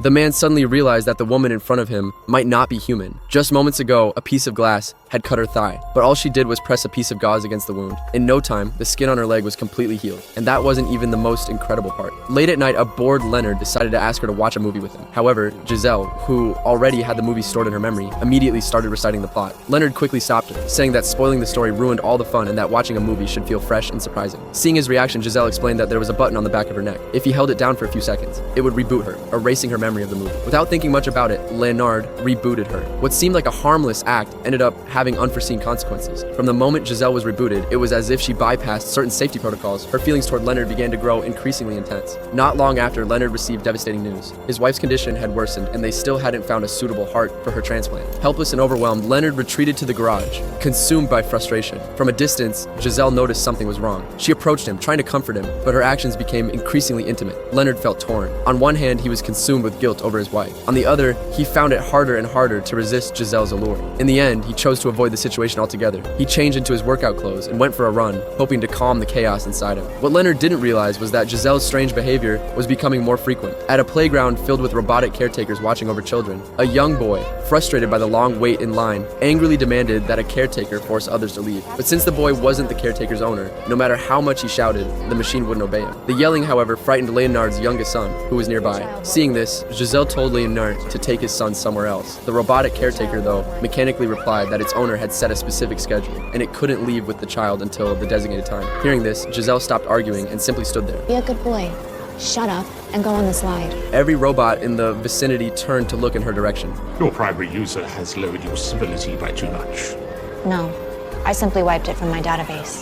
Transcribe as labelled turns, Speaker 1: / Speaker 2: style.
Speaker 1: The man suddenly realized that the woman in front of him might not be human. Just moments ago, a piece of glass had cut her thigh, but all she did was press a piece of gauze against the wound. In no time, the skin on her leg was completely healed, and that wasn't even the most incredible part. Late at night, a bored Leonard decided to ask her to watch a movie with him. However, Giselle, who already had the movie stored in her memory, immediately started reciting the plot. Leonard quickly stopped her, saying that spoiling the story ruined all the fun and that watching a movie should feel fresh and surprising. Seeing his reaction, Giselle explained that there was a button on the back of her neck. If he held it down for a few seconds, it would reboot her, erasing her memory of the movie. Without thinking much about it, Leonard rebooted her. What seemed like a harmless act ended up having unforeseen consequences. From the moment Giselle was rebooted, it was as if she bypassed certain safety protocols. Her feelings toward Leonard began to grow increasingly intense. Not long after, Leonard received devastating news. His wife's condition had worsened, and they still hadn't found a suitable heart for her transplant. Helpless and overwhelmed, Leonard retreated to the garage, consumed by frustration. From a distance, Giselle noticed something was wrong. She approached him, trying to comfort him, but her actions became increasingly intimate. Leonard felt torn. On one hand, he was consumed with guilt over his wife. On the other, he found it harder and harder to resist Giselle's allure. In the end, he chose to avoid the situation altogether. He changed into his workout clothes and went for a run, hoping to calm the chaos inside him. What Leonard didn't realize was that Giselle's strange behavior was becoming more frequent. At a playground filled with robotic caretakers watching over children, a young boy, frustrated by the long wait in line, angrily demanded that a caretaker force others to leave. But since the boy wasn't the caretaker's owner, no matter how much he shouted, the machine wouldn't obey him. The yelling, however, frightened Leonard's youngest son, who was nearby. Seeing this, Giselle told Leonard to take his son somewhere else. The robotic caretaker, though, mechanically replied that its owner had set a specific schedule, and it couldn't leave with the child until the designated time. Hearing this, Giselle stopped arguing and simply stood there.
Speaker 2: Be a good boy. Shut up and go on the slide.
Speaker 1: Every robot in the vicinity turned to look in her direction.
Speaker 3: Your primary user has lowered your civility by too much.
Speaker 2: No, I simply wiped it from my database.